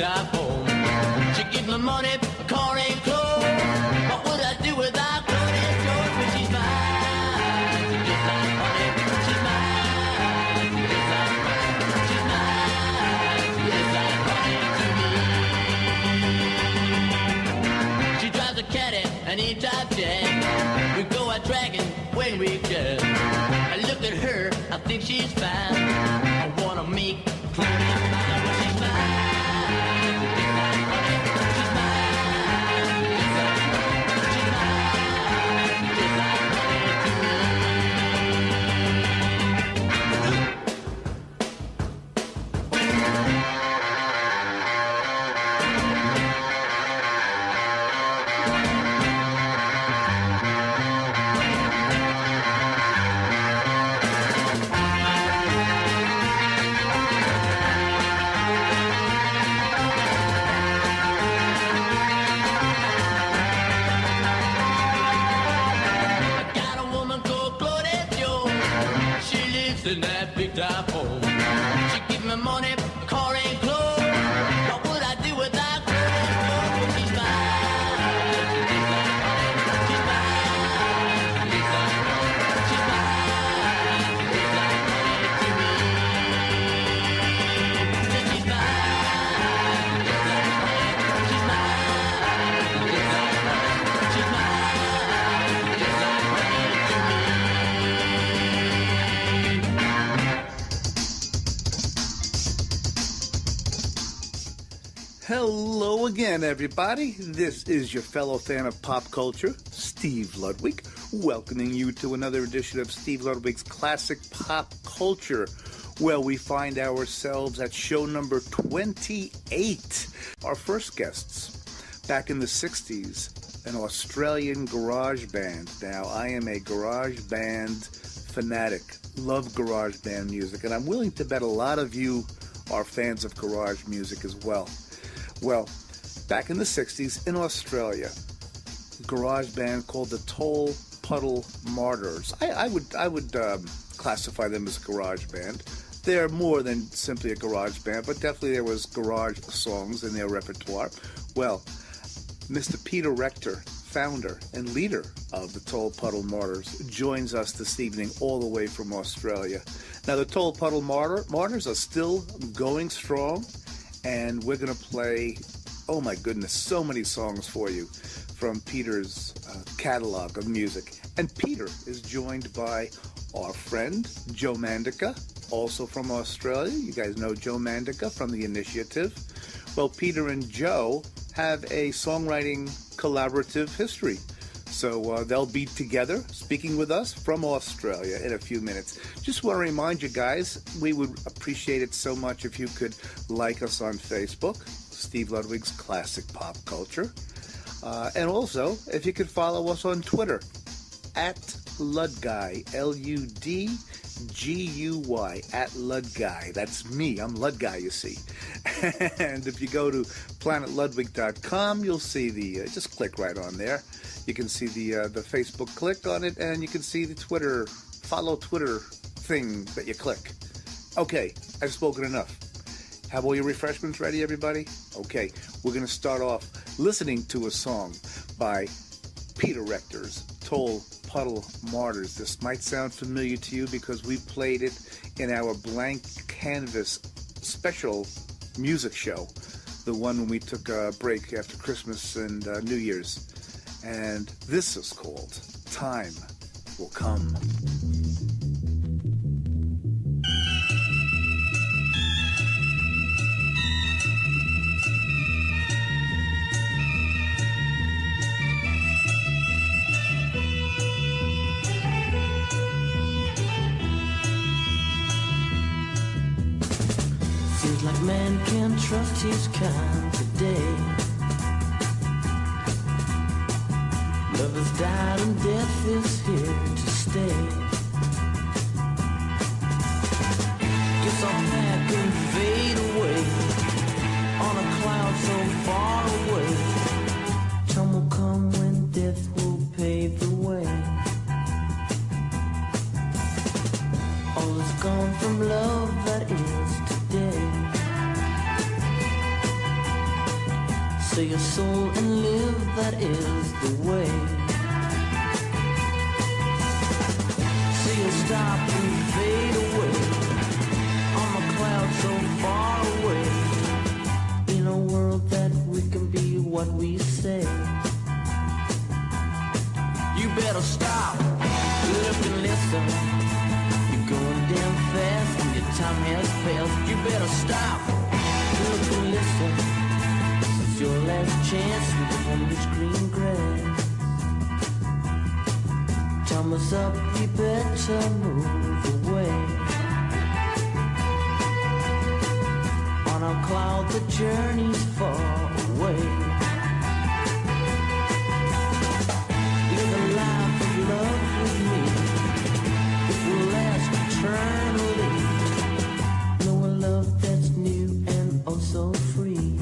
drive home. She gives me money, a car and clothes. What would I do without Claudia George? But she's mine, she's just like honey. She's mine, she's just like honey. She's mine, she's just like honey to me. She drives a caddy and he drives Jack. We go out dragging when we can. I look at her, I think she's fine. I wanna make Claudia mine, but she's mine. In that big time home, she give me money, car and clothes. What would I do without Claudia George? She's mine, she's like honey. She's mine, she's like honey. She's mine, she's like honey to me. She's mine, she's like honey. She's mine, she's like honey. She's mine, she's like honey to me. Hello again, everybody. This is your fellow fan of pop culture, Steve Ludwig, welcoming you to another edition of Steve Ludwig's Classic Pop Culture, where we find ourselves at show number 28. Our first guests, back in the 60s, an Australian garage band. Now, I am a garage band fanatic, love garage band music, and I'm willing to bet a lot of you are fans of garage music as well. Well, back in the 60s in Australia, a garage band called the Toll Puddle Martyrs. I would classify them as a garage band. They're more than simply a garage band, but definitely there was garage songs in their repertoire. Well, Mr. Peter Rechter, founder and leader of the Toll Puddle Martyrs, joins us this evening all the way from Australia. Now, the Toll Puddle Martyrs are still going strong, and we're going to play, oh my goodness, so many songs for you from Peter's catalog of music. And Peter is joined by our friend, Joe Mandica, also from Australia. You guys know Joe Mandica from The Initiative. Well, Peter and Joe have a songwriting collaborative history. So they'll be together speaking with us from Australia in a few minutes. Just want to remind you guys, we would appreciate it so much if you could like us on Facebook, Steve Ludwig's Classic Pop Culture. And also, if you could follow us on Twitter, at Ludguy, Ludguy, at Ludguy. That's me. I'm Ludguy, you see. And if you go to planetludwig.com, you'll see the, just click right on there. You can see the Facebook click on it, and you can see the Twitter, follow Twitter thing that you click. Okay, I've spoken enough. Have all your refreshments ready, everybody? Okay, we're going to start off listening to a song by Peter Rechter's Toll Puddle Martyrs. This might sound familiar to you because we played it in our Blank Canvas special music show, the one when we took a break after Christmas and New Year's. And this is called Time Will Come. Seems like man can't trust his kind today. Love has died and death is here to stay. Guess I'll pack and fade away on a cloud so far away. Time will come when death will pave the way. All is gone from love that is today. Sell your soul and live, that is the way. So you stop and fade away on the cloud so far away. In a world that we can be what we say. You better stop, look and listen. You're going down fast and your time has passed. You better stop, look and listen. It's your last chance with the woman's green grass. Time is up, you better move away. On a cloud, the journey's far away. Live a life of love with me. It will last eternally. Know a love that's new and oh so free.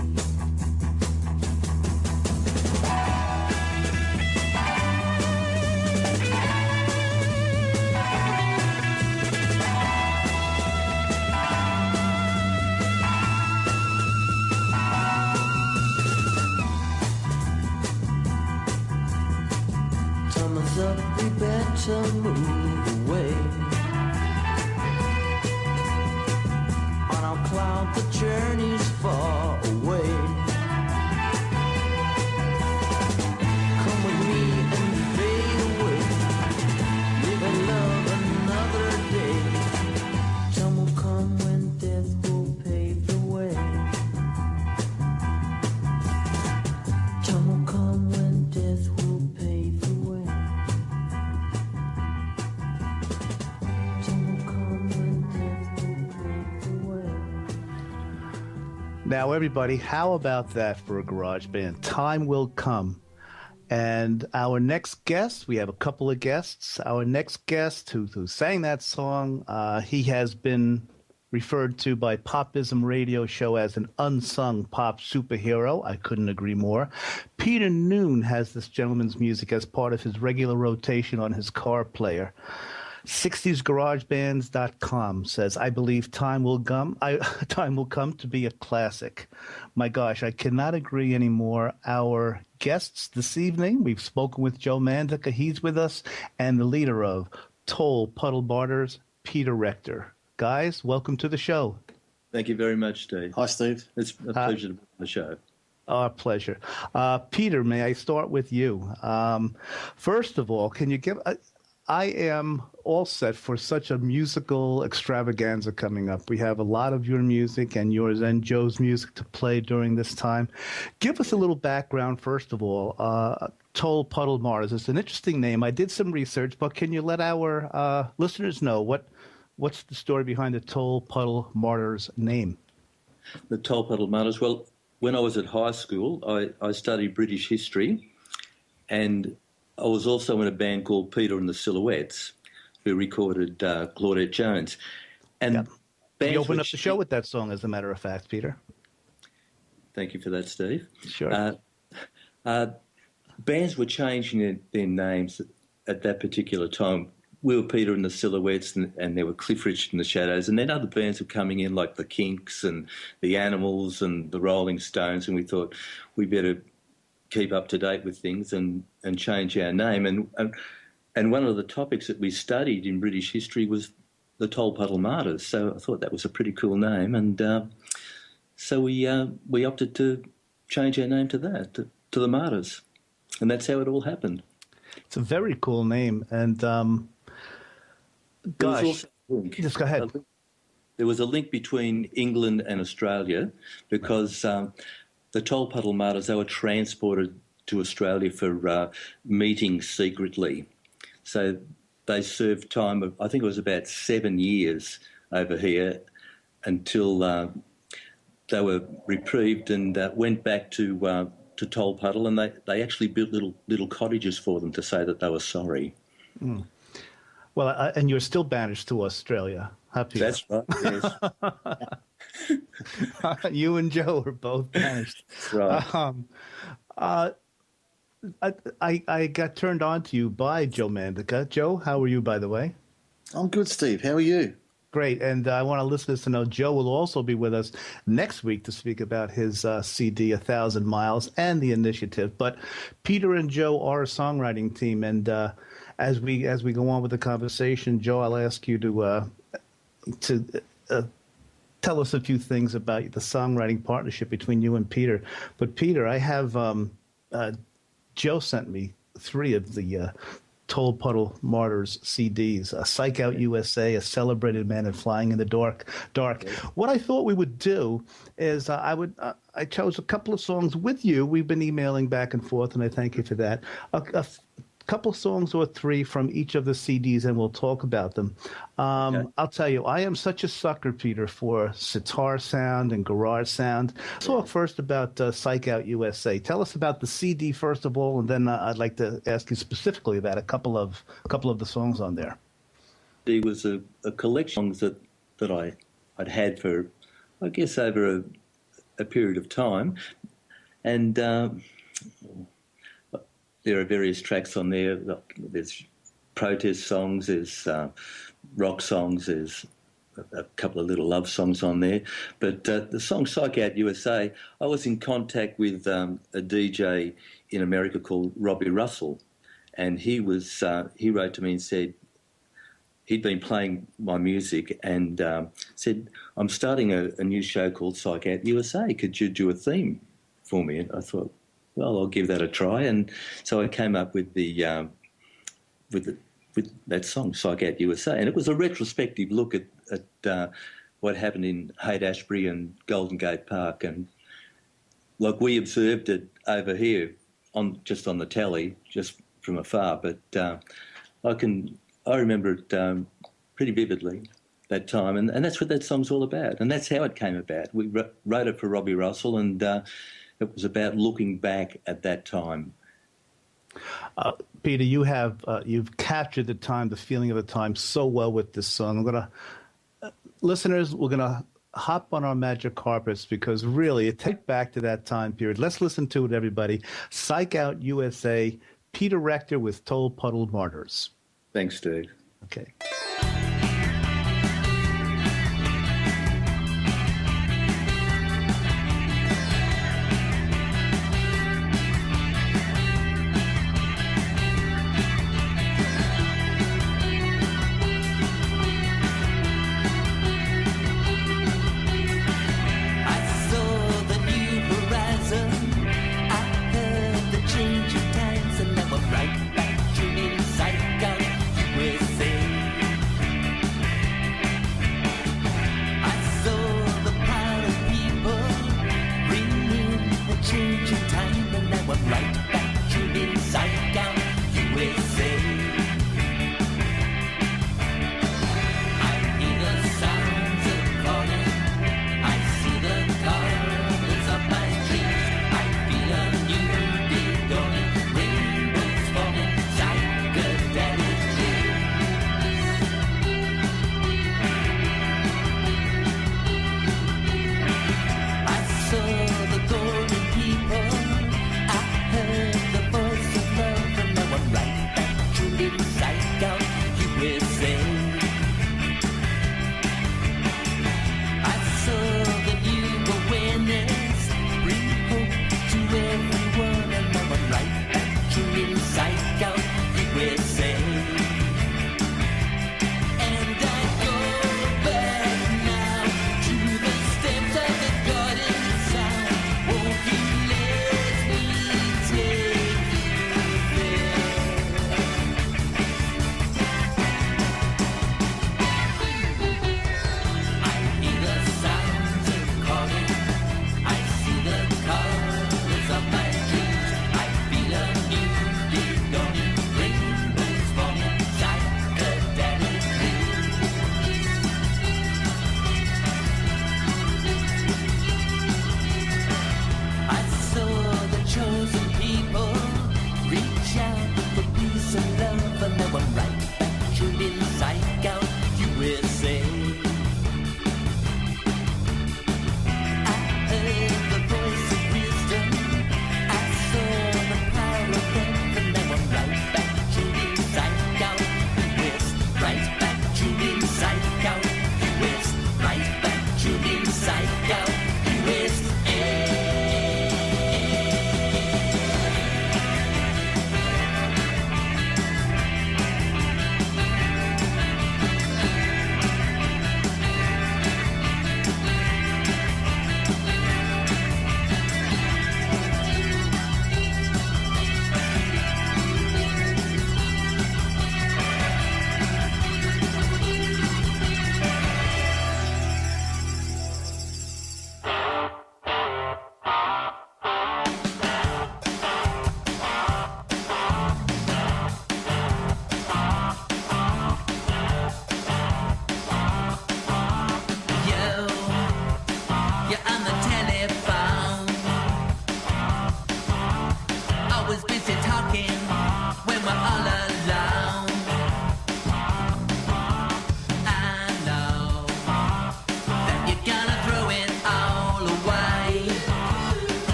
Up, we better move away. On our cloud, the journey's far away. Come with me and fade away. Live and love another day. Time will come when death will pave the way. Time will come when death will pave the way. Now, everybody, how about that for a garage band? Time will come. And our next guest, we have a couple of guests. Our next guest who sang that song, he has been referred to by Popism Radio Show as an unsung pop superhero. I couldn't agree more. Peter Noon has this gentleman's music as part of his regular rotation on his car player. 60sgaragebands.com says, I believe time will come to be a classic. My gosh, I cannot agree anymore. Our guests this evening, we've spoken with Joe Mandica. He's with us, and the leader of Toll Puddle Martyrs, Peter Rechter. Guys, welcome to the show. Thank you very much, Steve. Hi, Steve. It's a pleasure to be on the show. Our pleasure. Peter, may I start with you? First of all, can you give... I am all set for such a musical extravaganza coming up. We have a lot of your music and yours and Joe's music to play during this time. Give us a little background, first of all. Toll Puddle Martyrs. It's an interesting name. I did some research, but can you let our listeners know what's the story behind the Toll Puddle Martyrs name? The Toll Puddle Martyrs. Well, when I was at high school, I studied British history, and I was also in a band called Peter and the Silhouettes, who recorded Claudette Jones. And you opened up the show with that song, as a matter of fact, Peter. Thank you for that, Steve. Sure. Bands were changing their names at that particular time. We were Peter and the Silhouettes, and there were Cliff Richard and the Shadows, and then other bands were coming in like the Kinks and the Animals and the Rolling Stones, and we thought we better keep up to date with things and change our name. And one of the topics that we studied in British history was the Toll Puddle Martyrs. So I thought that was a pretty cool name. And so we opted to change our name to that, to the Martyrs. And that's how it all happened. It's a very cool name. And gosh, just go ahead. There was a link between England and Australia because the Toll Puddle Martyrs, they were transported to Australia for meetings secretly. So they served time of, I think it was about 7 years over here until they were reprieved and went back to Toll Puddle, and they actually built little cottages for them to say that they were sorry. Mm. Well, and you're still banished to Australia, happy? That's right, yes. You and Joe are both banished. That's right. I got turned on to you by Joe Mandica. Joe, how are you, by the way? I'm good, Steve. How are you? great. And I want our listeners to know Joe will also be with us next week to speak about his CD, 1,000 Miles, and the initiative. But Peter and Joe are a songwriting team. And as we go on with the conversation, Joe, I'll ask you to tell us a few things about the songwriting partnership between you and Peter. But Peter, I have Joe sent me 3 of the Toll Puddle Martyrs CDs, Psych Out USA, A Celebrated Man and Flying in the Dark. Okay. What I thought we would do is I chose a couple of songs with you. We've been emailing back and forth, and I thank you for that. A couple songs or 3 from each of the CDs, and we'll talk about them. Okay. I'll tell you, I am such a sucker, Peter, for sitar sound and garage sound. Let's talk first about Psych Out USA. Tell us about the CD first of all, and then I'd like to ask you specifically about a couple of the songs on there. There was a collection of songs that I'd had for, I guess, over a period of time, and there are various tracks on there. There's protest songs, there's rock songs, there's a couple of little love songs on there. But the song Psych Out USA, I was in contact with a DJ in America called Robbie Russell, and he wrote to me and said he'd been playing my music and said, I'm starting a new show called Psych Out USA. Could you do a theme for me? And I thought, well, I'll give that a try, and so I came up with with that song, Psych Out USA, and it was a retrospective look at what happened in Haight-Ashbury and Golden Gate Park, and like we observed it over here just on the telly, just from afar, but I remember it pretty vividly that time, and that's what that song's all about, and that's how it came about. We wrote it for Robbie Russell, and it was about looking back at that time. Peter, you've captured the time, the feeling of the time so well with this song. Listeners, we're gonna hop on our magic carpets because really it takes back to that time period. Let's listen to it, everybody. Psych Out USA, Peter Rechter with Toll Puddle Martyrs. Thanks, Steve. Okay. Right back to inside out USA.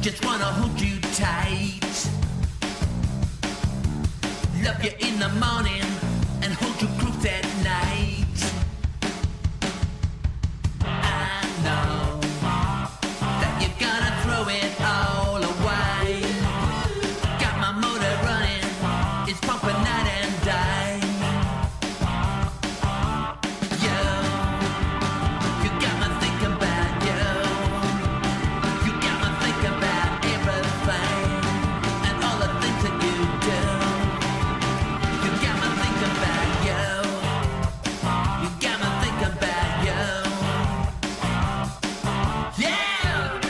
Just wanna hold you tight. Love you in the morning and hold you close at night. I know that you're gonna throw it all away. Got my motor running, it's pumping night and day. You got me thinking about you. You got me thinking about everything and all the things that you do. You got me thinking about you. You got me thinking about you. Yeah!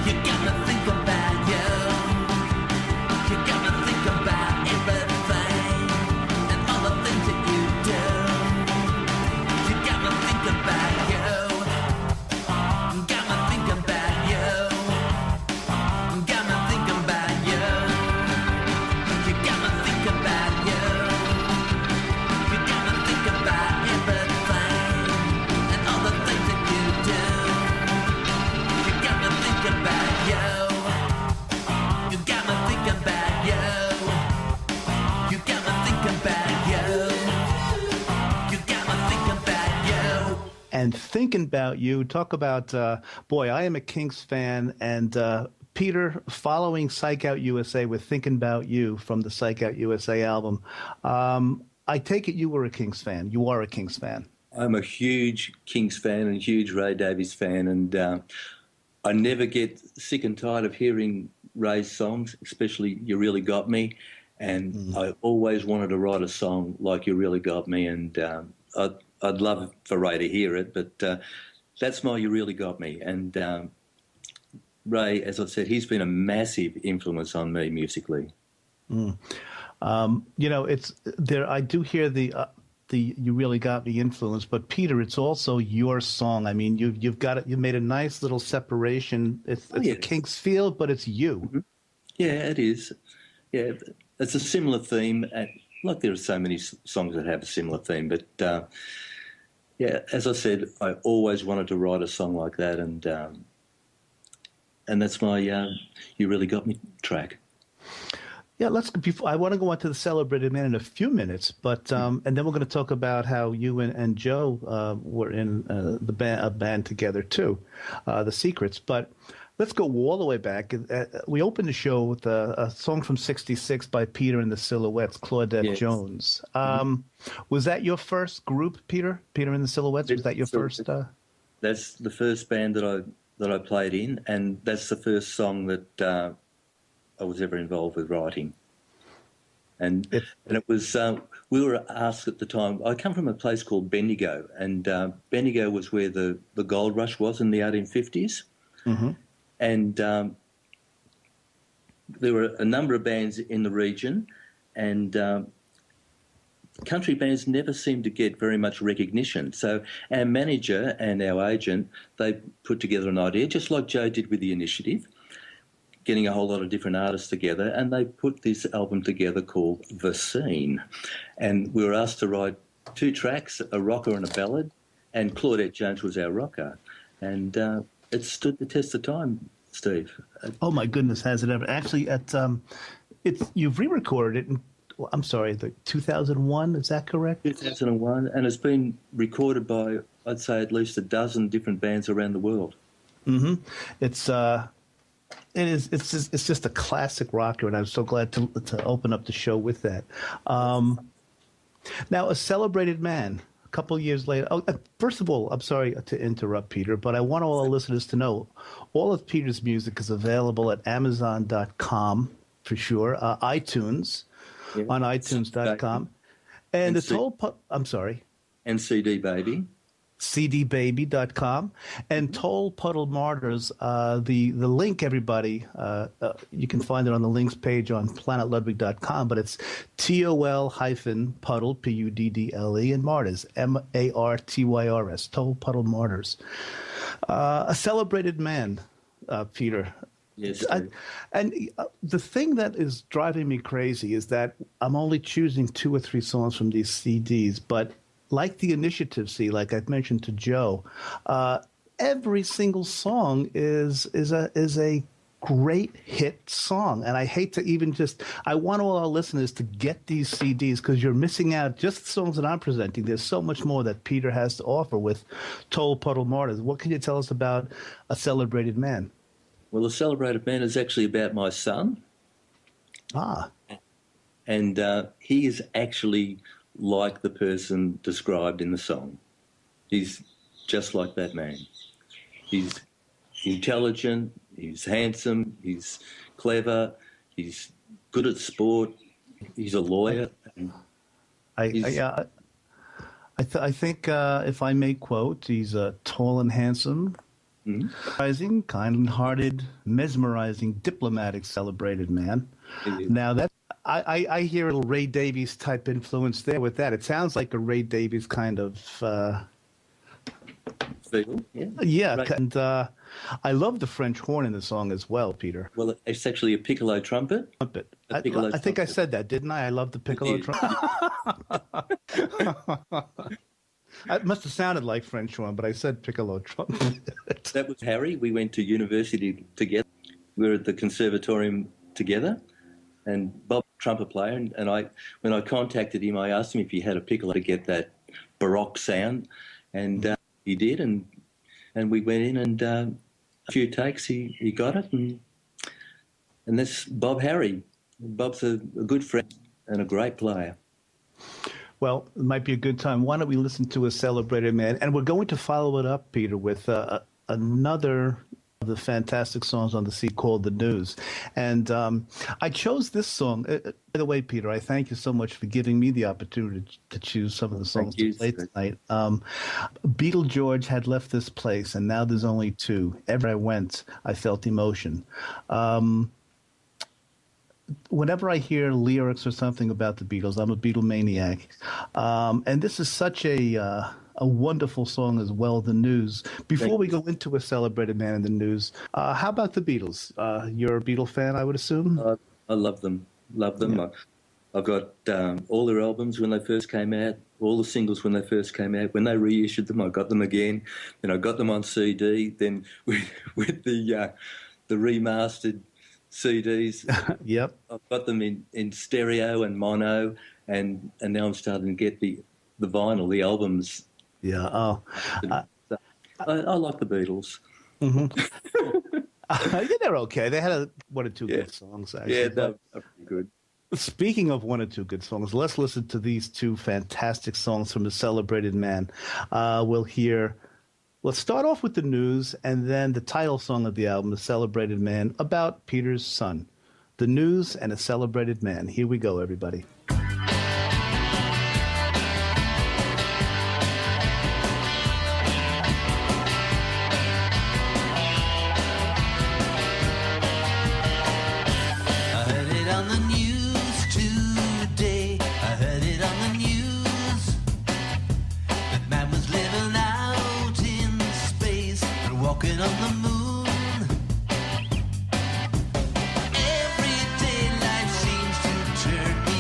You got me thinking about you. You got me thinking about everything and all the things that you do. You got me thinking about you. You got me thinking about you. You got me thinking about you. You got me thinking about you. You got me thinking about everything and all the things that you do. You got me thinking about you. You got me thinking about you. You got me thinking about you. You got me thinking about you. And thinking about you, talk about, boy, I am a Kinks fan, and Peter, following Psych Out USA with Thinking About You from the Psych Out USA album, I take it you were a Kinks fan. You are a Kinks fan. I'm a huge Kings fan and a huge Ray Davies fan, and I never get sick and tired of hearing Ray's songs, especially You Really Got Me, and I always wanted to write a song like You Really Got Me, and I'd love for Ray to hear it, but that's my You Really Got Me, and Ray, as I said, he's been a massive influence on me musically. You know, it's there. I do hear the You Really Got Me influence, but Peter, it's also your song. I mean, you've got it. You made a nice little separation. It's a Kinks feel, but it's you. Mm-hmm. Yeah, it is. Yeah, it's a similar theme. And, like there are so many songs that have a similar theme, but yeah, as I said, I always wanted to write a song like that, and that's my You Really Got Me track. Yeah, I want to go on to the Celebrated Man in a few minutes, but and then we're going to talk about how you and Joe were in a band together too, The Secrets. But let's go all the way back. We opened the show with a song from '66 by Peter and the Silhouettes, Claudette Jones. Was that your first group, Peter? Peter and the Silhouettes? Was that your first? That's the first band that I played in, and that's the first song that I was ever involved with writing. And it was, we were asked at the time, I come from a place called Bendigo, and Bendigo was where the gold rush was in the 1850s. Mm-hmm. And there were a number of bands in the region, and country bands never seemed to get very much recognition. So our manager and our agent, they put together an idea, just like Joe did with the Initiative, getting a whole lot of different artists together, and they put this album together called The Scene. And we were asked to write 2 tracks, a rocker and a ballad, and Claudette Jones was our rocker. And it stood the test of time, Steve. Oh, my goodness, has it ever? Actually, you've re-recorded it in, I'm sorry, the 2001, is that correct? 2001, and it's been recorded by, I'd say, at least a dozen different bands around the world. Mm-hmm. It's just a classic rocker, and I'm so glad to open up the show with that. Now, A Celebrated Man, a couple years later. Oh, first of all, I'm sorry to interrupt, Peter, but I want all our listeners to know all of Peter's music is available at Amazon.com for sure, iTunes, on iTunes.com, and it's all. I'm sorry. And CD Baby. cdbaby.com, and Toll Puddle Martyrs, the link, everybody, you can find it on the links page on planetludwig.com, but it's TOL-puddle, Puddle, and Martyrs, Martyrs, Toll Puddle Martyrs. A Celebrated Man, Peter. Yes, I, Steve. and the thing that is driving me crazy is that I'm only choosing 2 or 3 songs from these CDs, but like the Initiative C, like I've mentioned to Joe, every single song is a great hit song. And I hate to even I want all our listeners to get these CDs because you're missing out. Just the songs that I'm presenting, there's so much more that Peter has to offer with Toll Puddle Martyrs. What can you tell us about A Celebrated Man? Well, The Celebrated Man is actually about my son. Ah. And he is actually like the person described in the song. He's just like that man. He's intelligent, he's handsome, he's clever, he's good at sport, he's a lawyer. I think if I may quote, he's tall and handsome, rising, kind-hearted, mesmerizing, diplomatic, celebrated man. Now that I hear a little Ray Davies type influence there with that. It sounds like a Ray Davies kind of feel. yeah, Right. and I love the French horn in the song as well, Peter. Well, it's actually a piccolo trumpet. Trumpet. A piccolo I think I trumpet. said that, didn't I? I love the piccolo You did. trumpet. It must have sounded like French horn, but I said piccolo trumpet. That was Harry. We went to university together. We were at the conservatorium together, and Bob, trumpet player, and when I contacted him, I asked him if he had a piccolo to get that baroque sound, and he did, and we went in, and a few takes he got it, and that's Bob Harry. Bob's a good friend and a great player. Well, it might be a good time. Why don't we listen to A Celebrated Man? And we're going to follow it up, Peter, with another of the fantastic songs on the CD called The News. And I chose this song. By the way, Peter, I thank you so much for giving me the opportunity to choose some of the songs to play tonight. Beetle George had left this place, and now there's only 2. Everywhere I went, I felt emotion. Whenever I hear lyrics or something about the Beatles, I'm a Beatle maniac. And this is such a wonderful song as well, The News. Before we go into A Celebrated Man in the News, how about the Beatles? You're a Beatle fan, I would assume? I love them. Love them. Yeah. I've got all their albums when they first came out, all the singles when they first came out. When they reissued them, I got them again. Then I got them on CD. Then with the remastered CDs, Yep. I've got them in stereo and mono, and now I'm starting to get the vinyl, the albums. Yeah. Oh. I like the Beatles. Yeah, they're okay. They had 1 or 2 good songs, actually. Yeah, they're pretty good. Speaking of 1 or 2 good songs, let's listen to these 2 fantastic songs from The Celebrated Man. Let's start off with The News, and then the title song of the album, The Celebrated Man, about Peter's son. The News and A Celebrated Man. Here we go, everybody. I heard it on the news today. I heard it on the news. That man was living out in space and walking on the moon. Every day life seems to turn me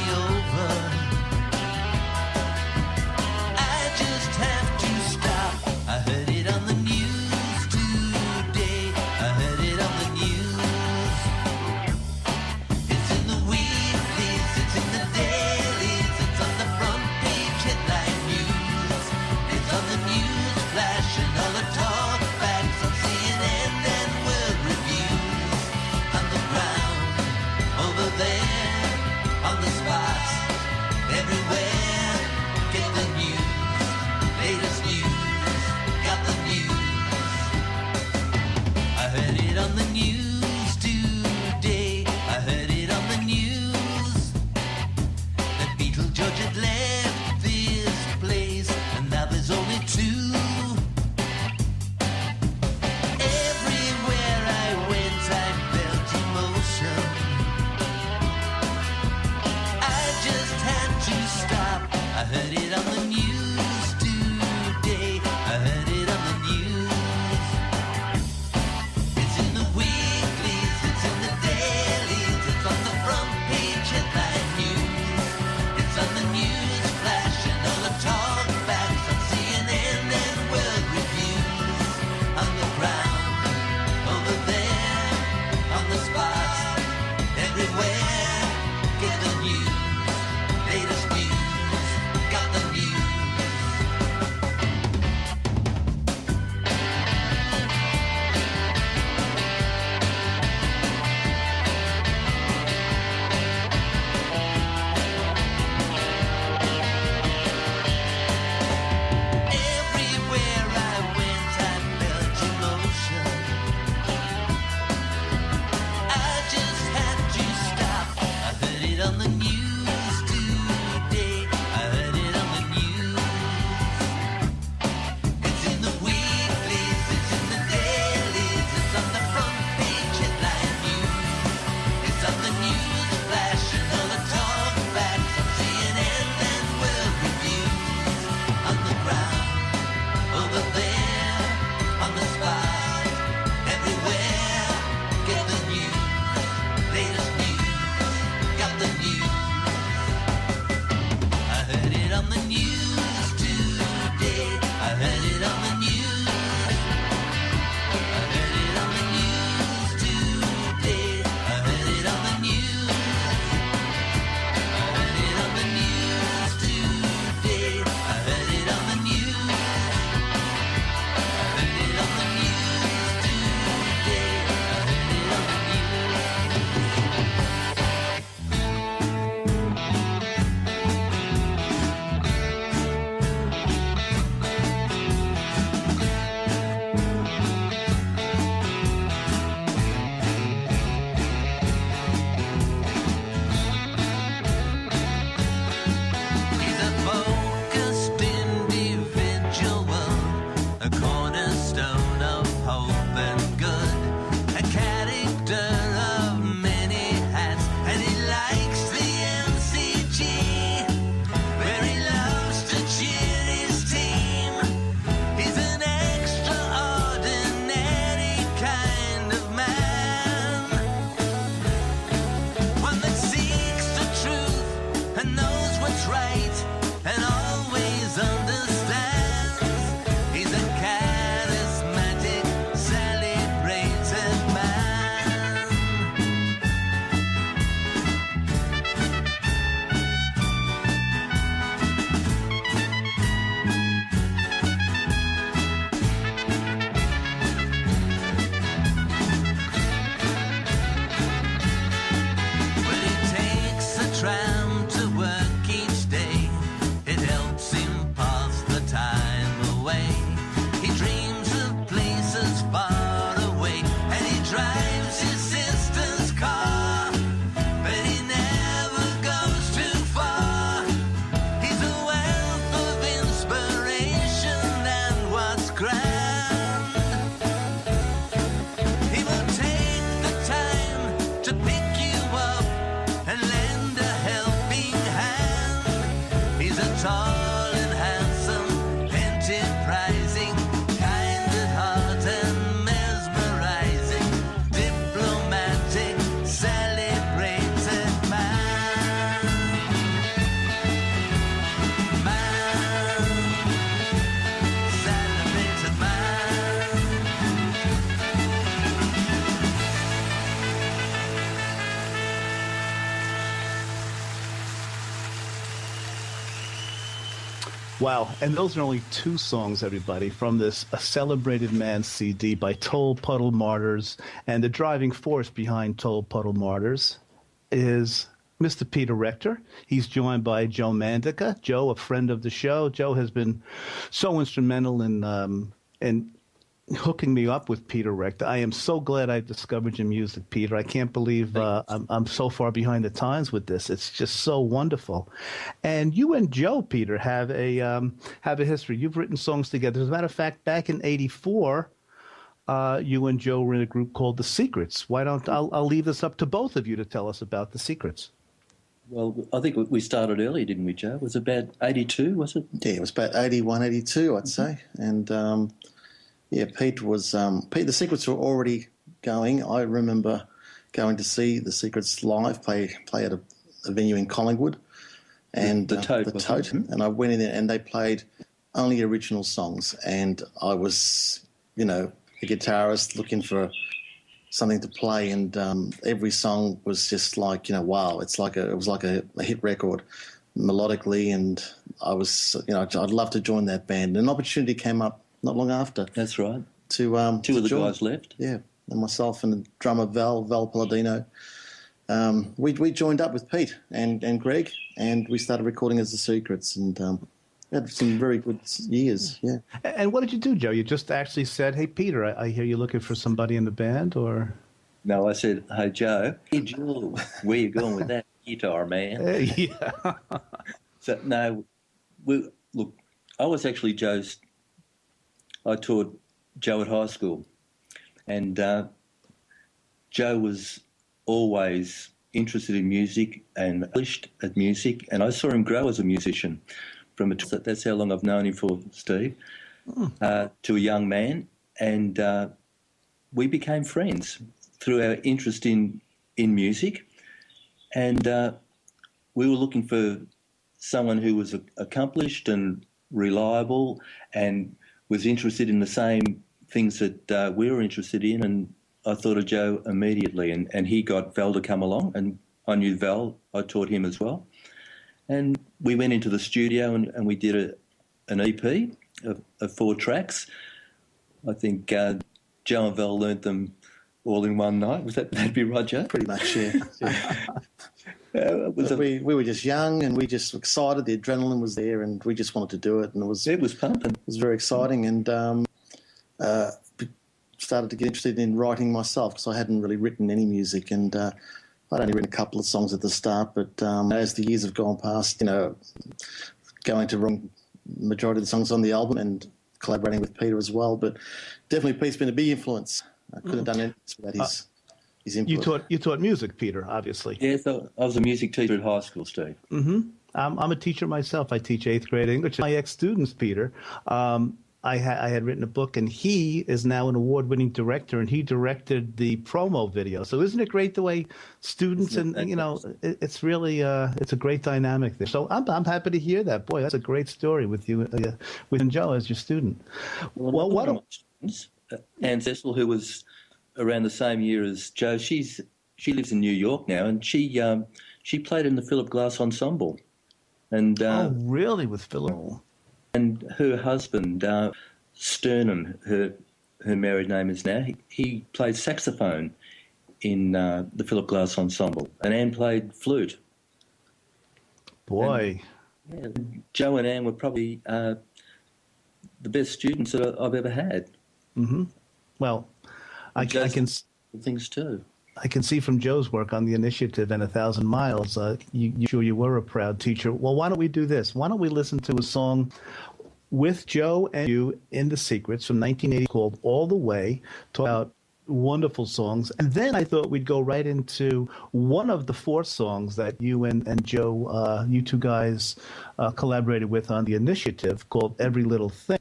and he drives his sister's car, but he never goes too far. He's a wealth of inspiration and what's grand. He will take the time to pick you up and lend a helping hand. He's a tall and handsome, enterprising, kind at heart and mesmerizing, diplomatic, celebrated man. Celebrated man. Wow, and those are only two songs, everybody, from this A Celebrated Man CD by Toll Puddle Martyrs. And the driving force behind Toll Puddle Martyrs is Mr. Peter Rechter. He's joined by Joe Mandica. Joe, a friend of the show. Joe has been so instrumental in hooking me up with Peter Rechter. I am so glad I discovered your music, Peter. I can't believe I'm so far behind the times with this. It's just so wonderful. And you and Joe, Peter, have a history. You've written songs together. As a matter of fact, back in '84, you and Joe were in a group called The Secrets. Why don't I'll leave this up to both of you to tell us about The Secrets. Well, I think we started early, didn't we, Joe? It was about 82, was it? Yeah, it was about 81, 82, I'd say. And yeah, Pete was Pete. The Secrets were already going. I remember going to see The Secrets live, play at a venue in Collingwood, and the Tote, the Tote. And I went in there, and they played only original songs. And I was, a guitarist looking for something to play, and every song was just like, wow! It was like a hit record, melodically, and I was, I'd love to join that band. An opportunity came up not long after. That's right. Two of the join. guys left. Yeah, and myself and the drummer Val Palladino. We joined up with Pete and Greg, and we started recording as The Secrets, and had some very good years. Yeah. And what did you do, Joe? You just actually said, "Hey, Peter, I hear you're looking for somebody in the band," or? No, I said, "Hey, Joe, where you going with that guitar, man?" Yeah. So no, look, I was actually I taught Joe at high school, and Joe was always interested in music and published at music, and I saw him grow as a musician. That's how long I've known him for, Steve, to a young man, and we became friends through our interest in music, and we were looking for someone who was accomplished and reliable and was interested in the same things that we were interested in, and I thought of Joe immediately, and he got Val to come along, and I knew Val. I taught him as well. And we went into the studio and we did an EP of 4 tracks. I think Joe and Val learnt them all in one night. That'd be right, Joe? Pretty much, yeah. We were just young, and we just were excited. The adrenaline was there, and we just wanted to do it. And it was pumping. It was very exciting, and started to get interested in writing myself, because I hadn't really written any music, and I'd only written a couple of songs at the start. But as the years have gone past, going to write majority of the songs on the album and collaborating with Peter as well. But definitely Pete's been a big influence. I couldn't have done it without his input. You taught music, Peter, obviously. Yeah, so I was a music teacher at high school, Steve. Mm-hmm. I'm a teacher myself. I teach 8th grade English. My ex-students, Peter, I had written a book, and he is now an award-winning director, and he directed the promo video. So isn't it great the way students it's really it's a great dynamic there. So I'm happy to hear that. Boy, that's a great story with you with Joe as your student. Well, one of my students, Anne Cecil, who was around the same year as Joe, she lives in New York now, and she played in the Philip Glass Ensemble. And oh, really, with Philip? And her husband, Sternan, her married name is now, he played saxophone in the Philip Glass Ensemble, and Anne played flute. Boy. And Joe and Anne were probably the best students that I've ever had. Mm-hmm. Well, I can things too. I can see from Joe's work on the initiative and 1,000 Miles, you were a proud teacher. Well, why don't we do this? Why don't we listen to a song with Joe and you in The Secrets from 1980 called All the Way, talk about wonderful songs. And then I thought we'd go right into one of the 4 songs that you and Joe, you two guys collaborated with on the initiative called Every Little Thing.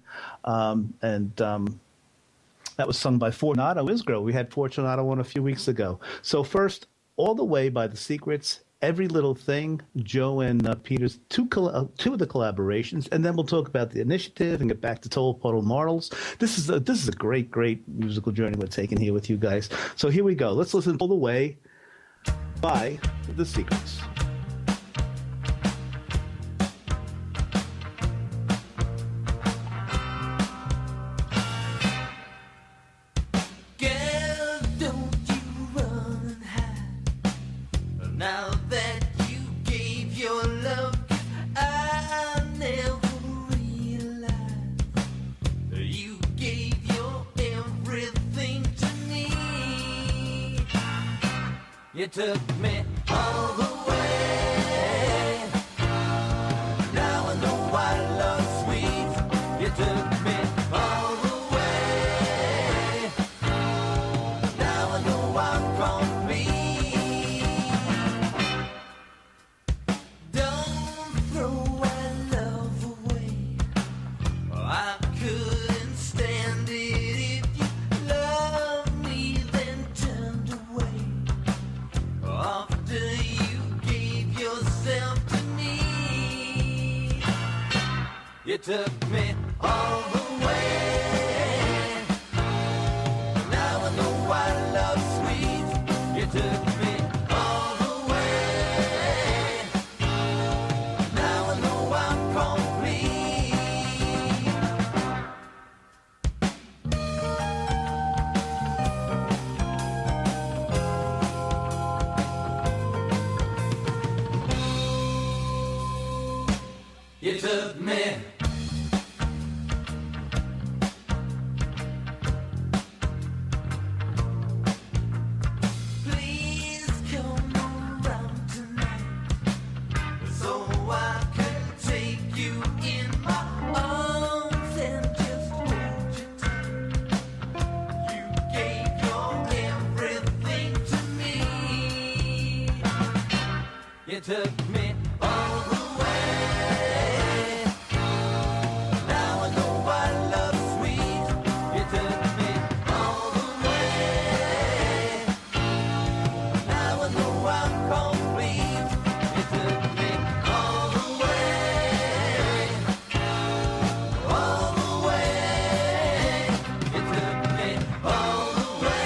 That was sung by Fortunato Isgro. We had Fortunato on a few weeks ago. So first, All the Way by The Secrets, Every Little Thing, Joe and Peter's two of the collaborations, and then we'll talk about the initiative and get back to Toll Puddle Marls. This is a great musical journey we're taking here with you guys. So here we go. Let's listen to All the Way by The Secrets. Now that you gave your love, I never realized you gave your everything to me. You took me all the way. Now I know why love's sweet. You took me all the way. Now I know I'm complete. You took me all the way. Now I know why love's sweet. You took me all the way. Now I know I'm complete. You took me. You took me all the way. Now I know why love's sweet. You took me all the way. Now I know I'm complete. You took me all the way. All the way. You took me all the way.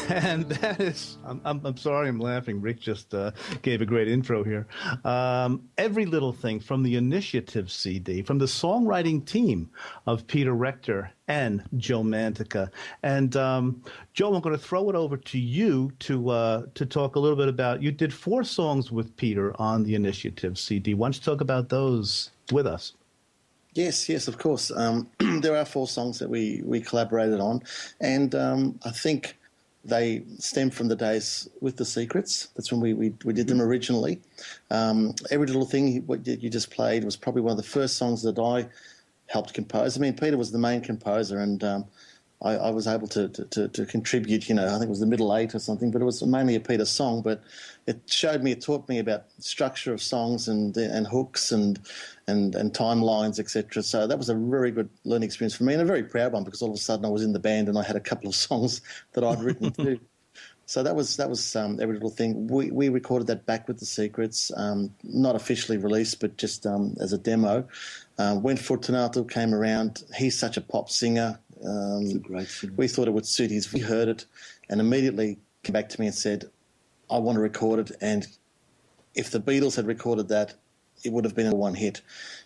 And that is, I'm sorry I'm laughing. Rick just gave a great intro here. Every Little Thing from the Initiative CD, from the songwriting team of Peter Rechter and Joe Mantica. And Joe, I'm going to throw it over to you to talk a little bit about, you did 4 songs with Peter on the Initiative CD. Why don't you talk about those with us? Yes, of course. There are 4 songs that we collaborated on, and I think they stem from the days with The Secrets. That's when we did them originally. Every Little Thing, what you just played, was probably one of the first songs that I helped compose. I mean, Peter was the main composer, and I was able to contribute, I think it was the middle 8 or something, but it was mainly a Peter song. But it taught me about structure of songs and hooks and timelines, etc. So that was a very good learning experience for me, and a very proud one, because all of a sudden I was in the band and I had a couple of songs that I'd written too. So that was Every Little Thing. We recorded that back with The Secrets, not officially released, but just as a demo. When Fortunato came around, he's such a pop singer. It's a great singer. We thought it would suit his. We heard it, and immediately came back to me and said, "I want to record it." And if the Beatles had recorded that, it would have been a one hit.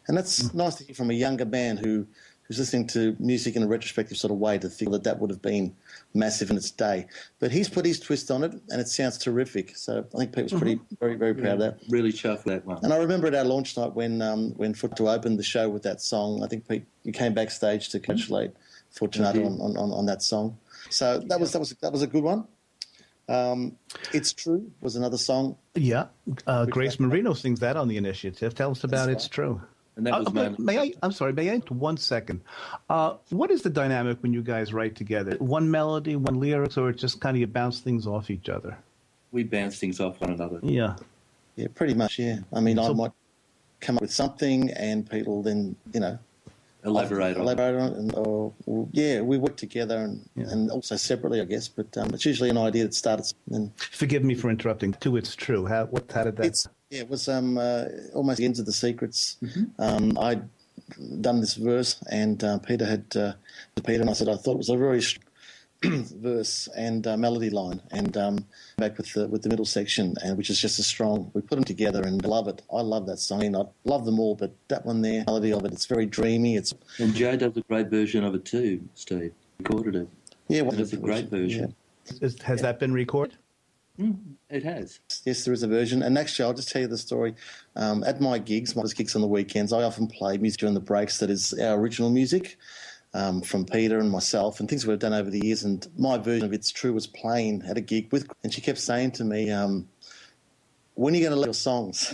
And that's nice to hear from a younger band who's listening to music in a retrospective sort of way, to think that would have been massive in its day. But he's put his twist on it, and it sounds terrific. So I think Pete was very, very proud of that. Really chuffed that one. And I remember at our launch night when Fortunato opened the show with that song, I think Pete, you came backstage to congratulate Fortunato on that song. So that was a good one. It's True was another song. Yeah, Grace Marino sings that on the Initiative. Tell us about It's True. And that was may I 1 second? What is the dynamic when you guys write together? One melody, one lyrics, or just kind of you bounce things off each other? We bounce things off one another. Yeah, pretty much. Yeah, I mean, I might come up with something, and people then elaborate on it. We work together and also separately, I guess. But it's usually an idea that started. Forgive me for interrupting. It's True. How did that? It was almost the ends of The Secrets. I'd done this verse, and Peter and I said I thought it was a very verse and melody line, and back with the middle section, and which is just as strong. We put them together and love it. I love that song. I love them all, but that one there, melody of it, it's very dreamy. And Joe does a great version of it too. Steve recorded it. Yeah, it's a great version. Yeah. Has that been recorded? It has. Yes, there is a version. And actually, I'll just tell you the story. At my gigs on the weekends, I often play music during the breaks that is our original music from Peter and myself, and things we've done over the years. And my version of It's True was playing at a gig and she kept saying to me, when are you going to let your songs?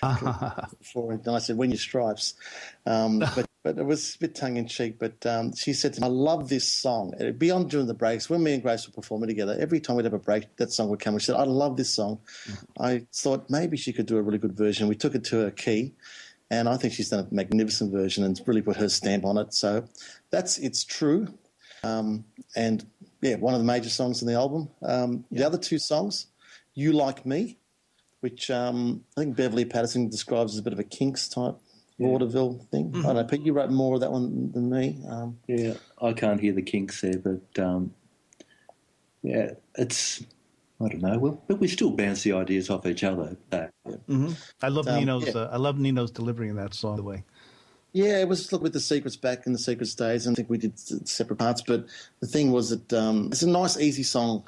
And I said, when your stripes. But it was a bit tongue-in-cheek. But she said to me, I love this song. Beyond during the breaks, when me and Grace were performing together, every time we'd have a break, that song would come. And she said, I love this song. I thought maybe she could do a really good version. We took it to her key, and I think she's done a magnificent version and really put her stamp on it. So that's It's True. And, one of the major songs in the album. The other 2 songs, You Like Me, which I think Beverly Patterson describes as a bit of a Kinks type vaudeville thing. I don't know, Pete, you wrote more of that one than me. I can't hear the Kinks there, but it's, I don't know. But we still bounce the ideas off each other. I love Nino's. I love Nino's delivery in that song. The way. Yeah, it was with The Secrets back in The Secrets days, and I think we did separate parts. But the thing was that it's a nice, easy song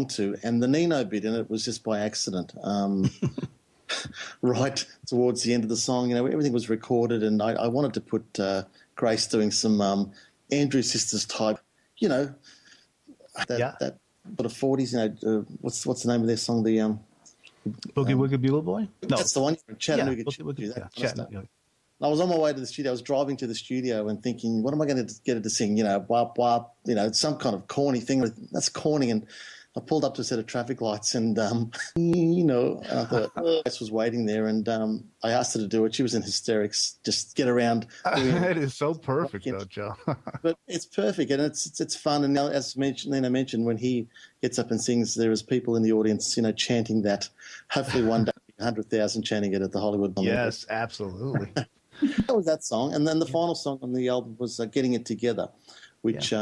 to, and the Nino bit in it was just by accident. Right towards the end of the song, everything was recorded, and I wanted to put Grace doing some Andrew Sisters type, that sort of 40s. What's the name of their song? The Boogie Woogie Bugle Boy. No, that's the one. Chattanooga. Chattanooga. I was on my way to the studio. I was driving to the studio and thinking, what am I going to get her to sing? Wap wap. Some kind of corny thing. That's corny. And I pulled up to a set of traffic lights, and and I thought Grace was waiting there, and I asked her to do it. She was in hysterics. Just get around. It is so perfect, though, Joe. But it's perfect, and it's fun. And as Nina mentioned, when he gets up and sings, there is people in the audience, chanting that. Hopefully, one day, 100,000 chanting it at the Hollywood. Yes, absolutely. That was that song, and then the final song on the album was "Getting It Together," which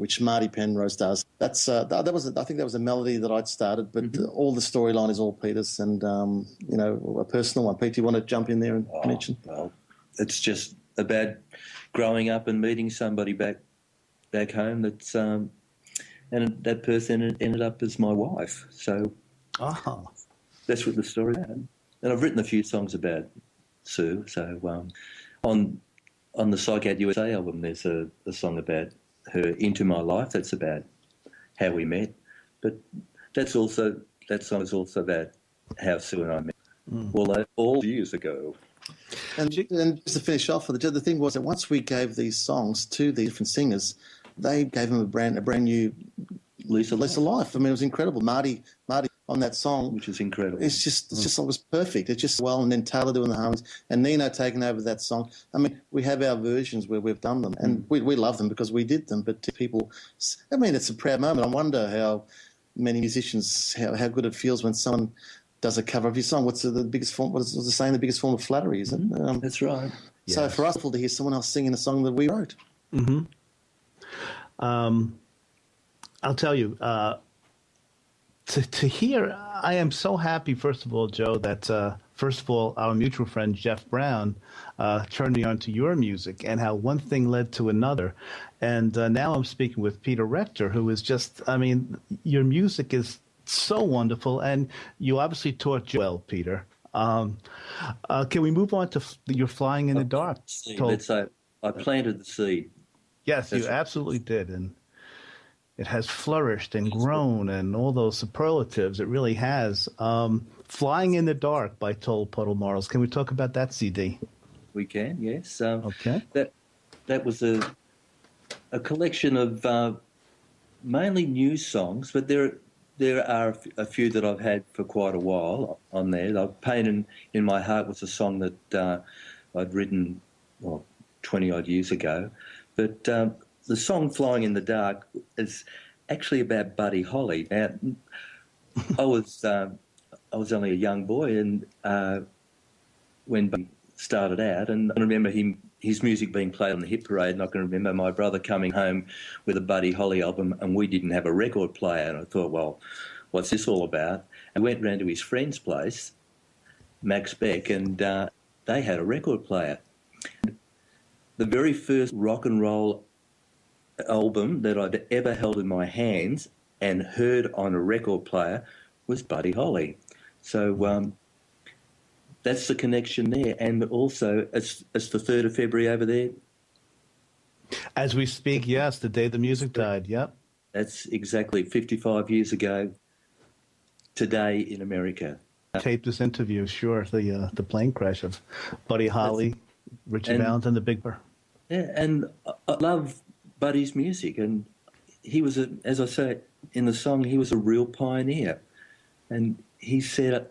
which Marty Penrose does. That's I think that was a melody that I'd started, but all the storyline is all Peter's, and a personal one. Pete, do you want to jump in there and mention? Well, it's just about growing up and meeting somebody back home that's and that person ended up as my wife. So that's what the story is. And I've written a few songs about Sue. So on the Psychout USA album, there's a song about her into my life. That's about how we met. But that song is also about how Sue and I met. Well, all years ago. And just to finish off, the thing was that once we gave these songs to the different singers, they gave them a brand new lease of life. I mean, it was incredible. Marty on that song, which is incredible. It's just it was perfect. It's just well, and then Taylor doing the harmonies and Nino taking over that song. I mean, we have our versions where we've done them, and we love them because we did them. But to people, I mean, it's a proud moment. I wonder how many musicians how good it feels when someone does a cover of your song. What's the biggest form? What is the saying? The biggest form of flattery, isn't it? That's right. So for us, to hear someone else singing a song that we wrote. Mm-hmm. I'll tell you, to hear, I am so happy, first of all, Joe, that, our mutual friend, Jeff Brown, turned me on to your music and how one thing led to another. And now I'm speaking with Peter Rechter, who is just, I mean, your music is so wonderful, and you obviously taught Joel, Peter. Can we move on to your Flying in the Dark? Let's say I planted the seed. Yes, you absolutely did, and it has flourished and grown and all those superlatives. It really has. Flying in the Dark by Toll Puddle Morals. Can we talk about that CD? We can, yes. Okay. That was a collection of mainly new songs, but there are a few that I've had for quite a while on there. Pain in My Heart was a song that I'd written 20-odd years ago. But the song Flying in the Dark is actually about Buddy Holly. Now, I was only a young boy and when Buddy started out, and I remember his music being played on the hit parade, and I can remember my brother coming home with a Buddy Holly album, and we didn't have a record player, and I thought, well, what's this all about? I went round to his friend's place, Max Beck, and they had a record player. The very first rock and roll album that I'd ever held in my hands and heard on a record player was Buddy Holly. So that's the connection there. And also, it's the 3rd of February over there. As we speak, yes, the day the music died, yep. That's exactly 55 years ago today in America. Taped this interview, sure, the plane crash of Buddy Holly, Richard Valentine, the Big Bird. Yeah, and I love Buddy's music, and he was, as I say in the song, he was a real pioneer, and he set up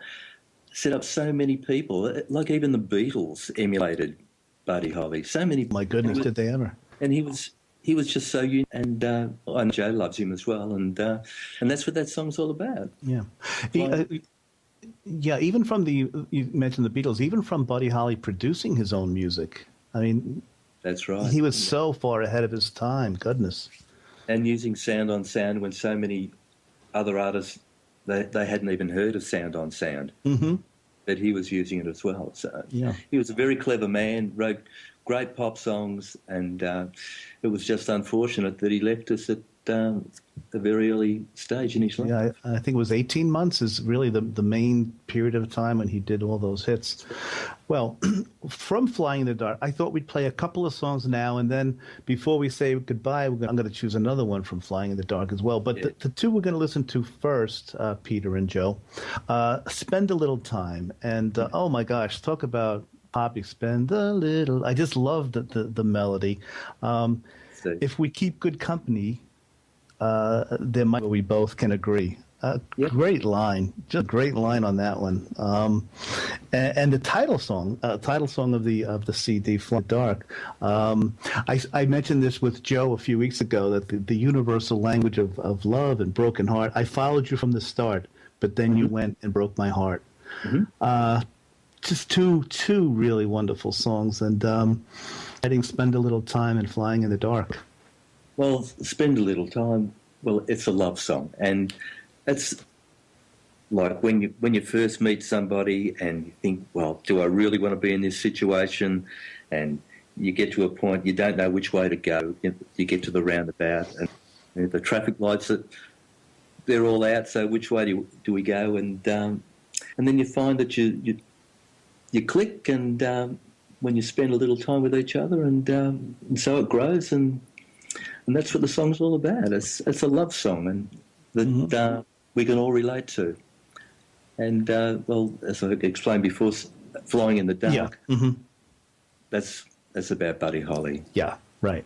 so many people, like even the Beatles emulated Buddy Holly. So many. My goodness, did they ever? And he was just so unique, and I know Joe loves him as well, and that's what that song's all about. Yeah. Yeah, even from you mentioned the Beatles, even from Buddy Holly producing his own music. I mean, that's right. He was so far ahead of his time. Goodness. And using sound on sound when so many other artists they hadn't even heard of sound on sound. Mm-hmm. That he was using it as well. So yeah, he was a very clever man. Wrote great pop songs, and it was just unfortunate that he left us at a very early stage in his life. Yeah, I think it was 18 months is really the main period of time when he did all those hits. Well, from Flying in the Dark, I thought we'd play a couple of songs now, and then before we say goodbye, I'm going to choose another one from Flying in the Dark as well. But yeah, the two we're going to listen to first, Peter and Joe, Spend a Little Time. And oh my gosh, talk about poppy, Spend a Little. I just love the melody. If we keep good company, there might we both can agree. Yep. Great line, just a great line on that one. And the title song of the CD, Fly Dark. I mentioned this with Joe a few weeks ago that the universal language of love and broken heart. I followed you from the start, but then you went and broke my heart. Mm-hmm. Just two really wonderful songs, and I think Spend a Little Time and Flying in the Dark. Well, spend a little time. Well, it's a love song, and it's like when you first meet somebody and you think, well, do I really want to be in this situation? And you get to a point you don't know which way to go. You get to the roundabout, and the traffic lights they're all out. So which way do we go? And then you find that you click, and when you spend a little time with each other, and so it grows, and that's what the song's all about. It's a love song, and that we can all relate to. And well, as I explained before, Flying in the Dark. Yeah. That's about Buddy Holly. Yeah, right.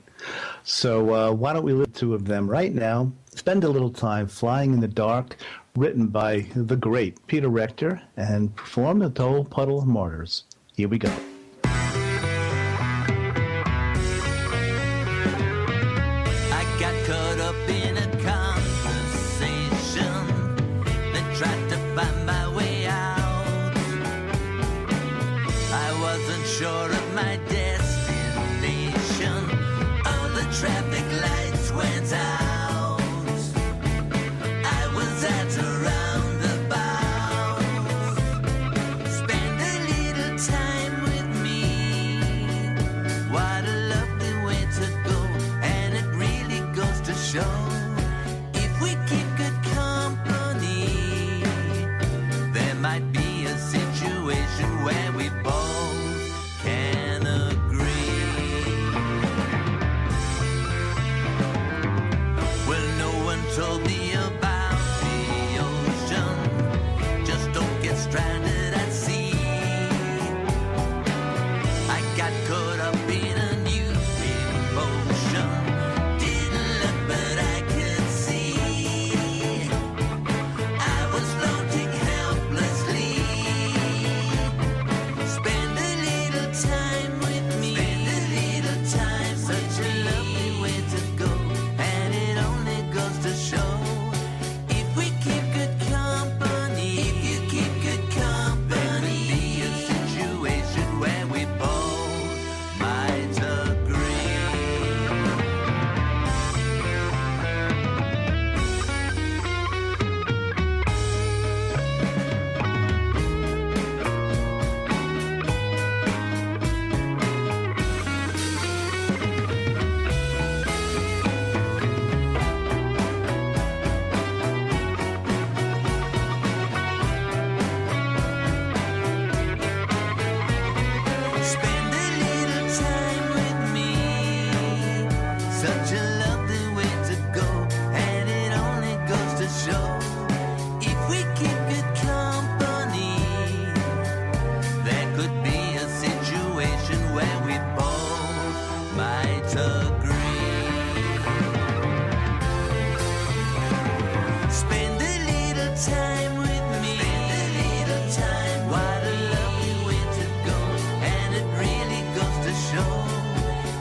So why don't we listen to two of them right now? Spend a little time Flying in the Dark, written by the great Peter Rechter and performed at the Old Puddle of Martyrs. Here we go. I got caught up in a conversation that tried to find my way out. I wasn't sure of my destination. All the traffic lights went out. I was at a roundabout. Spend a little time with me. What a lovely way to go. And it really goes to show, if we keep good company, there might be a situation where we both can agree. Well, no one told me about the ocean. Just don't get stranded at sea. I got caught up in a new emotion. Didn't look, but I could see. I was floating helplessly. Spend a little time with me. Spend a little time. Such a lovely way to go, and it only goes to show, if we keep good company, if you keep good company, there could be a situation where we both might agree. Spend a little time with me. Such a lovely way to go, and it only goes to show, if we keep good company, there could be a situation where we both might agree. Spend a little time with me. Spend a little time. What a lovely way to go, and it really goes to show,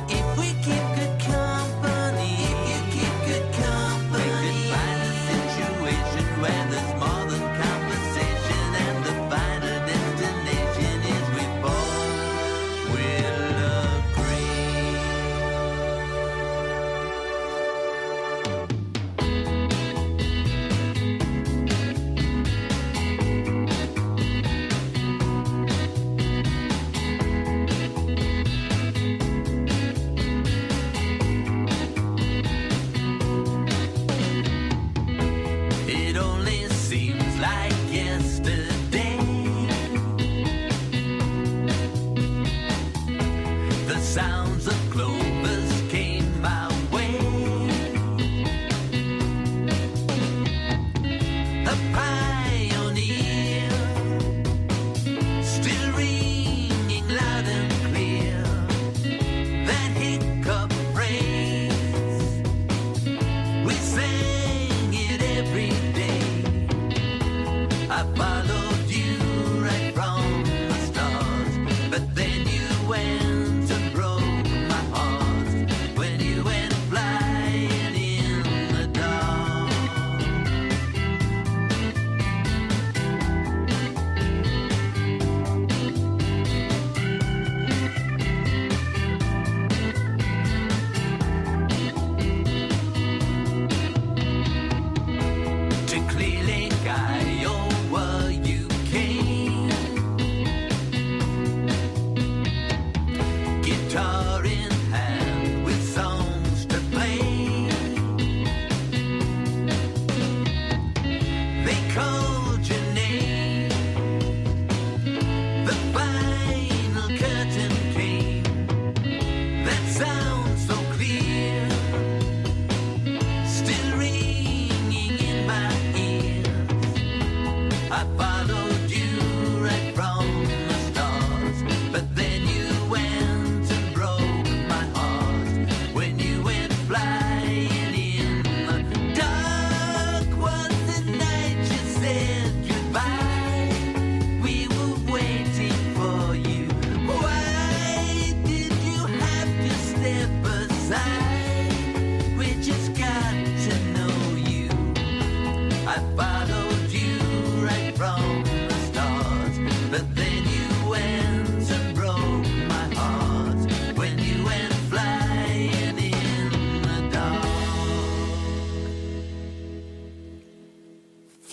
if we keep good company, if you keep good company, we could find a situation where there's more than conversation, and the final destination is we both will agree. It only seems like yesterday. The sounds of clovers came my way. A pioneer, still ringing loud and clear. That hiccup phrase, we sang it every day. I followed you right from the stars, but then you went and broke my heart when you went flying in the dark.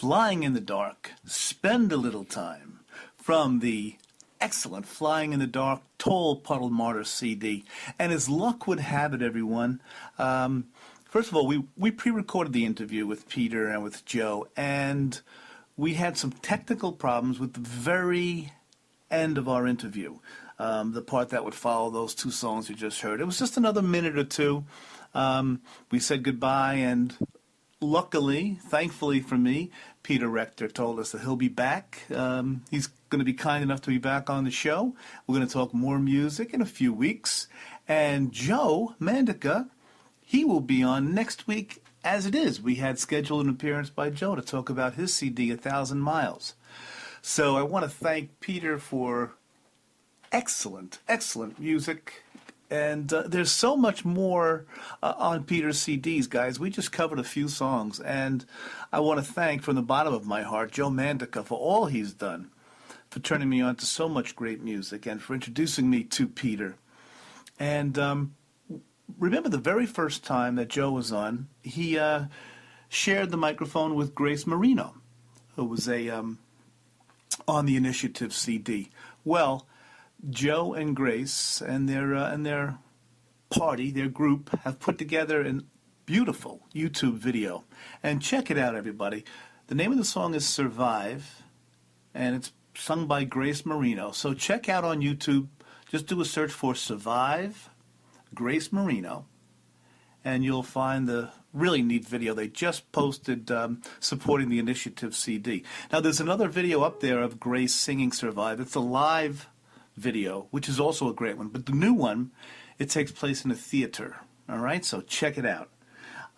Flying in the Dark, Spend a Little Time, from the excellent Flying in the Dark, Toll Puddle Martyr CD. And as luck would have it, everyone, first of all, we pre-recorded the interview with Peter and with Joe, and we had some technical problems with the very end of our interview, the part that would follow those two songs you just heard. It was just another minute or two. We said goodbye, and luckily, thankfully for me, Peter Rechter told us that he'll be back. He's going to be kind enough to be back on the show. We're going to talk more music in a few weeks. And Joe Mandica, he will be on next week as it is. We had scheduled an appearance by Joe to talk about his CD, 1,000 Miles. So I want to thank Peter for excellent, excellent music. And there's so much more on Peter's CDs, guys. We just covered a few songs. And I want to thank from the bottom of my heart Joe Mandica for all he's done, for turning me on to so much great music, and for introducing me to Peter. And remember the very first time that Joe was on, he shared the microphone with Grace Marino, who was on the Initiative CD. Well, Joe and Grace and their party, their group, have put together a beautiful YouTube video. And check it out, everybody. The name of the song is Survive, and it's sung by Grace Marino. So check out on YouTube. Just do a search for Survive, Grace Marino, and you'll find the really neat video they just posted supporting the Initiative CD. Now, there's another video up there of Grace singing Survive. It's a live video, which is also a great one. But the new one, it takes place in a theater. All right, so check it out.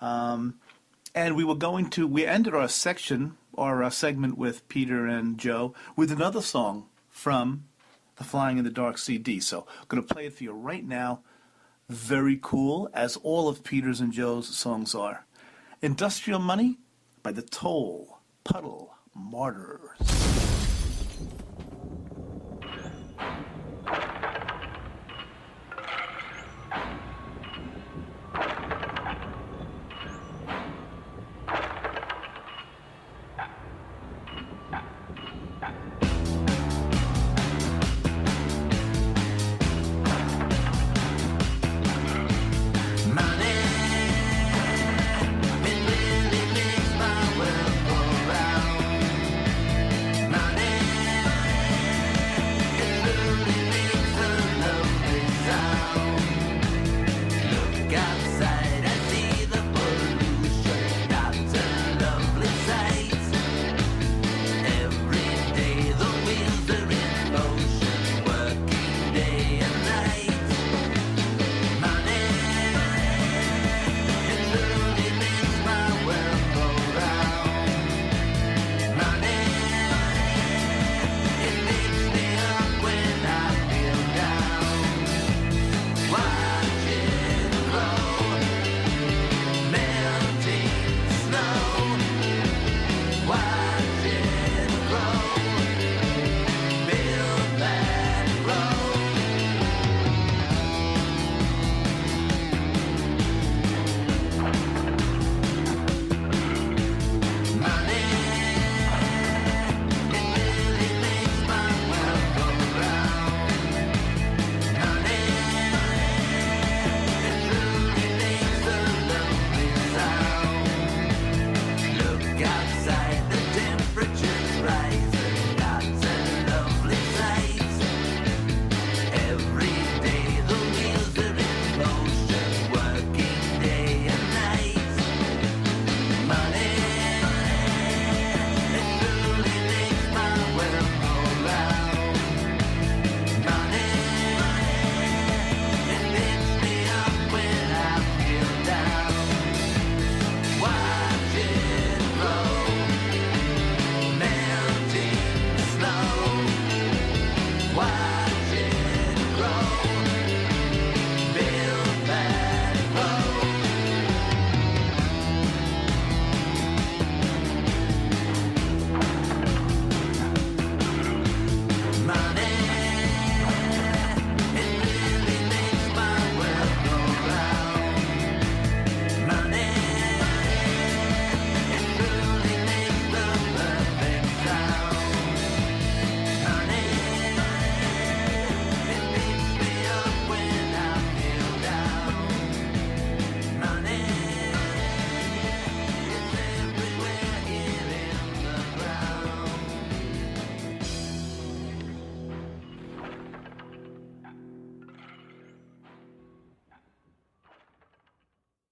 And we ended our segment with Peter and Joe with another song from the Flying in the Dark CD. So I'm going to play it for you right now. Very cool, as all of Peter's and Joe's songs are. Industrial Money by the Toll Puddle Martyrs.